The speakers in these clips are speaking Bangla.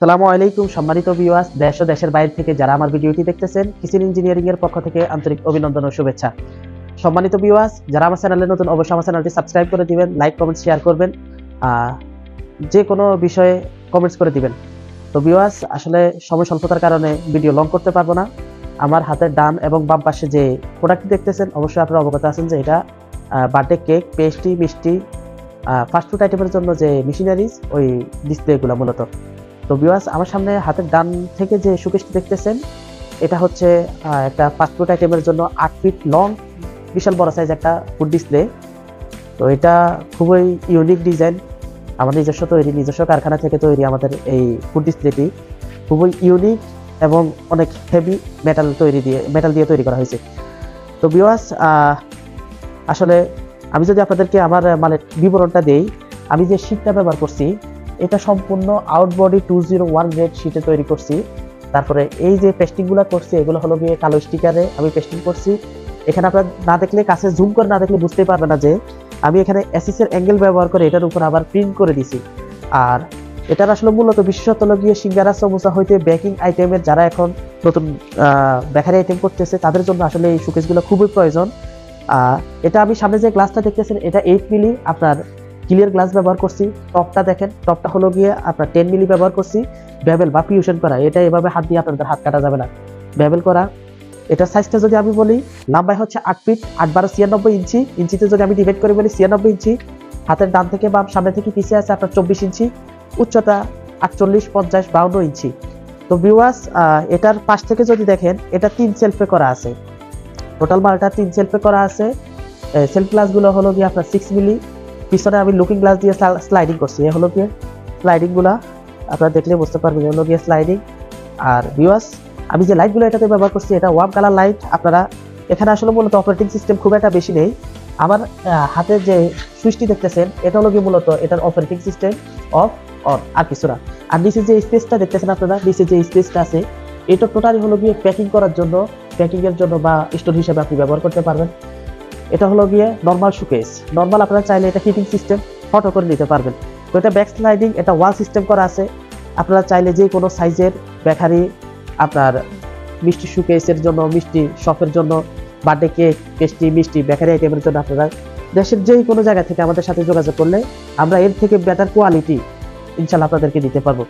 আসসালামু আলাইকুম সম্মানিত ভিউয়ার্স, দেশ ও দেশের বাইরে থেকে যারা আমার ভিডিওটি দেখতেছেন, কিচেন ইঞ্জিনিয়ারিং এর পক্ষ থেকে আন্তরিক অভিনন্দন ও শুভেচ্ছা। সম্মানিত ভিউয়ার্স, যারা আমার চ্যানেলে নতুন অবশ্যই আমার চ্যানেলটি সাবস্ক্রাইব করে দিবেন, লাইক কমেন্ট শেয়ার করবেন, যে কোনো বিষয়ে কমেন্টস করে দিবেন। তো ভিউয়ার্স, আসলে সময় স্বল্পতার কারণে ভিডিও লং করতে পারবো না। আমার হাতের ডান এবং বাম পাশে যে প্রোডাক্টটি দেখতেছেন, অবশ্যই আপনারা অবগত আছেন যে এটা বার্থডে কেক, পেস্ট্রি, মিষ্টি, ফাস্টফুড আইটেমের জন্য যে মেশিনারিজ, ওই ডিসপ্লেগুলো মূলত। তো ভিউয়ার্স, আমার সামনে হাতের ডান থেকে যে শোকেসটি দেখতেছেন, এটা হচ্ছে একটা ফাস্টফুড আইটেমের জন্য 8 ফিট লং, বিশাল বড় সাইজ একটা ফুড ডিসপ্লে। তো এটা খুবই ইউনিক ডিজাইন, আমাদের নিজস্ব তৈরি, নিজস্ব কারখানা থেকে তৈরি আমাদের এই ফুড ডিসপ্লেটি খুবই ইউনিক এবং অনেক হেভি মেটাল দিয়ে তৈরি করা হয়েছে। তো ভিউয়ার্স, আসলে আমি যদি আপনাদেরকে আমার মালের বিবরণটা দেই, আমি যে শীটটা ব্যবহার করছি এটা সম্পূর্ণ আউটবডি 201 গ্রেড শীটে তৈরি করছি। তারপরে এই যে পেস্টিংগুলো করছি এগুলো হলো গিয়ে কালো স্টিকারে আমি পেস্টিং করছি। এখানে আপনারা না দেখলে, কাছে জুম করে না দেখলে বুঝতে পারবে না যে আমি এখানে এসিসের অ্যাঙ্গেল ব্যবহার করে এটার উপর আবার প্রিন্ট করে দিছি। আর এটার আসলে মূলত বিশেষত্ব হলো গিয়ে সিঙ্গারা, সমোসা হইতে বেকিং আইটেমের যারা এখন নতুন বেকারি আইটেম করতেছে তাদের জন্য আসলে এই শোকেসগুলো খুবই প্রয়োজন। এটা আমি সামনে যে গ্লাসটা দেখতেছেন এটা 8 মিলি আপনার ক্লিয়ার গ্লাস ব্যবহার করছি। টপটা দেখেন, টপটা হলো গিয়ে আপনার 10 মিলি ব্যবহার করছি। বেবেল বা ফিউশন করা, এটা এভাবে হাত দিয়ে আপনাদের হাত কাটা যাবে না, বেবেল করা। এটার সাইজটা যদি আমি বলি, লম্বায় হচ্ছে 8 ফিট, 8 12 96 ইঞ্চি। ইঞ্চিতে যদি আমি ডিভাইড করে বলি 96 ইঞ্চি। হাতের ডান থেকে বাম, সামনে থেকে পিছিয়ে আছে আপনার 24 ইঞ্চি। উচ্চতা 48 50 52 ইঞ্চি। তো ভিউয়ার্স, এটার পাশ থেকে যদি দেখেন এটা 3 সেলফে করা আছে। টোটাল মালটা 3 সেলফে করা আছে। সেলফ গ্লাসগুলো হলো গিয়ে আপনার 6 মিলি। পিছনে আমি লুকিং গ্লাস দিয়ে স্লাইডিং করছি, এ হলো গিয়ে স্লাইডিং গুলা, আপনারা দেখলে বুঝতে পারবেন হলো গিয়ে স্লাইডিং। আর ভিউয়ার্স, আমি যে লাইটগুলো এটাতে ব্যবহার করছি এটা ওয়ার্ম কালার লাইট। আপনারা এখানে আসলে মূলত অপারেটিং সিস্টেম খুব একটা বেশি নেই। আমার হাতে যে সুইচটি দেখতেছেন এটা হলো গিয়ে মূলত এটার অপারেটিং সিস্টেম অফ অন, আর কিছু না। আর নিচে যে স্পেসটা দেখতেছেন আপনারা, নিচে যে স্পেসটা আছে এটা টোটালি হলো গিয়ে প্যাকিং করার জন্য, প্যাকিং এর জন্য বা স্টোর হিসেবে আপনি ব্যবহার করতে পারবেন। এটা হলো গিয়ে নর্মাল শোকেস। নর্মাল আপনারা চাইলে এটা হিটিং সিস্টেম ফটো করে নিতে পারবেন। তো এটা ব্যাক স্লাইডিং, এটা ওয়াল সিস্টেম করা আছে। আপনারা চাইলে যে কোনো সাইজের বেকারি, আপনার মিষ্টি শোকেসের জন্য, মিষ্টি শপের জন্য, বার্থডে কেক, পেস্ট্রি, মিষ্টি বেকারি আইটেমের জন্য আপনারা দেশের যে কোনো জায়গা থেকে আমাদের সাথে যোগাযোগ করলে আমরা এর থেকে বেটার কোয়ালিটি ইনশাল্লাহ আপনাদেরকে দিতে পারবো।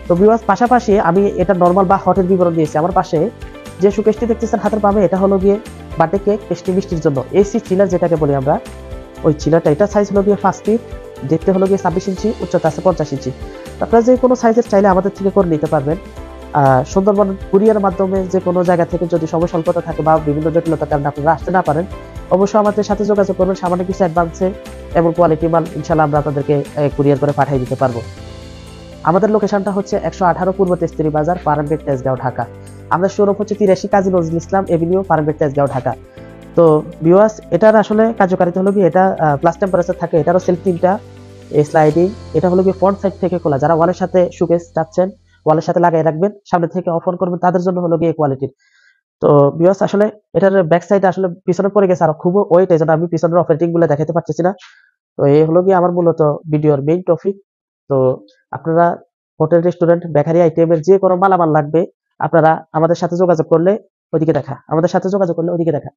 তো ভিউয়ার্স, পাশাপাশি আমি এটা নর্মাল বা হটের বিবরণ দিয়েছি। আমার পাশে যে শোকেসটি দেখতেছেন হাতের বামে, এটা হলো গিয়ে বার্থডে কেক, পেস্ট্রি, মিষ্টির জন্য এসি চিলার যেটাকে বলি আমরা, ওই চিলারটা। এটা সাইজ হলো গিয়ে 5 ফিট, দেখতে হলো গিয়ে 26 ইঞ্চি, উচ্চতা আছে 50 ইঞ্চি। আপনারা যে কোনো সাইজের চাইলে আমাদের থেকে করে নিতে পারবেন। সুন্দরবন কুরিয়ার মাধ্যমে যে কোনো জায়গা থেকে যদি সময় স্বল্পতা থাকে বা বিভিন্ন জটিলতার কারণে আপনারা আসতে না পারেন, অবশ্যই আমাদের সাথে যোগাযোগ করবেন। সামান্য কিছু অ্যাডভান্সে এবং কোয়ালিটি মাল ইনশাল্লাহ আমরা আপনাদেরকে কুরিয়ার করে পাঠিয়ে দিতে পারবো। আমাদের লোকেশনটা হচ্ছে 118 পূর্ব তেস্তুরি বাজার, পারামগেট, তেজগাঁও, ঢাকা। আমাদের শোরুম হচ্ছে 83 কাজী নজরুল ইসলাম এভিনিউ, পারামগেট, তেজগাঁও, ঢাকা। তো ভিউয়ার্স, এটার আসলে কার্যকারিতা হলো কি, এটা প্লাস টেম্পারেচার থাকে, এটারও সেলফ 3টা, স্লাইডিং। এটা হলো কি ফ্রন্ট সাইড থেকে খোলা, যারা ওয়ালের সাথে শোকেস চাচ্ছেন, ওয়ালের সাথে লাগাই রাখবেন, সামনে থেকে অফ অন করবেন, তাদের জন্য হলো গিয়ে কোয়ালিটির। তো ভিউয়ার্স, আসলে এটার ব্যাক সাইড আসলে পিছনে পড়ে গেছে আর খুব ওয়েট, এজন্য আমি পিছনের অপারেটিং গুলো দেখাতে পারতেছি না। তো এই হলো গিয়ে আমার মূলত ভিডিওর মেইন টপিক। তো আপনারা হোটেল, রেস্টুরেন্ট, বেকারি আইটেমের যে কোনো মালামাল লাগবে, আপনারা আমাদের সাথে যোগাযোগ করলে ওইদিকে দেখা, আমাদের সাথে যোগাযোগ করলে ওইদিকে দেখা,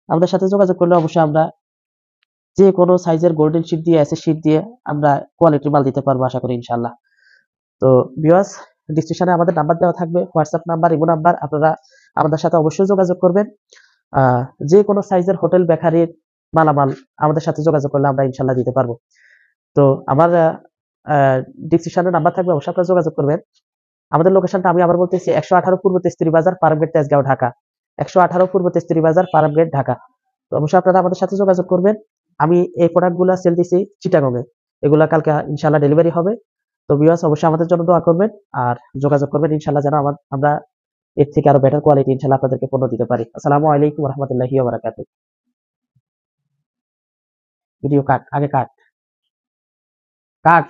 আমাদের সাথে যোগাযোগ করলে অবশ্যই আমরা যে কোনো সাইজের গোল্ডেন শীট দিয়ে, অ্যাসেস শীট দিয়ে আমরা কোয়ালিটির মাল দিতে পারবো আশা করি ইনশাল্লাহ। তো ভিউয়ার্স, ডিসক্রিপশনে আমাদের নাম্বার দেওয়া থাকবে, হোয়াটসঅ্যাপ নাম্বার, ইমো নাম্বার। আপনারা আমাদের সাথে অবশ্যই যোগাযোগ করবেন। যে কোনো সাইজের হোটেল, বেকারির মালামাল আমাদের সাথে যোগাযোগ করলে আমরা ইনশাল্লাহ দিতে পারবো। তো আমার ডিসক্রিপশনে নাম্বার থাকবে, অবশ্যই আপনারা যোগাযোগ করবেন। আমাদের লোকেশনটা আমি আবার বলতেছি, 118 পূর্ব তেস্তুরি বাজার, পারামগেট, তেজগাঁও, ঢাকা। 118 পূর্ব তেস্তুরি বাজার, পারামগেট, ঢাকা। তো অবশ্যই আপনারা আমাদের সাথে যোগাযোগ করবেন। আমি এই প্রোডাক্টগুলো সেল দিছি চিটাগংয়ে, এগুলা কালকে ইনশাল্লাহ ডেলিভারি হবে। তো ভিউয়ার্স, অবশ্যই আমাদের জন্য দোয়া করবেন আর যোগাযোগ করবেন ইনশাল্লাহ, যেন আমরা এর থেকে আরো বেটার কোয়ালিটি ইনশাল্লাহ আপনাদেরকে পণ্য দিতে পারি। আসসালামু আলাইকুম ওয়া রাহমাতুল্লাহি ওয়া বারাকাতুহু। ভিডিও কাট, আগে কাট, কাট।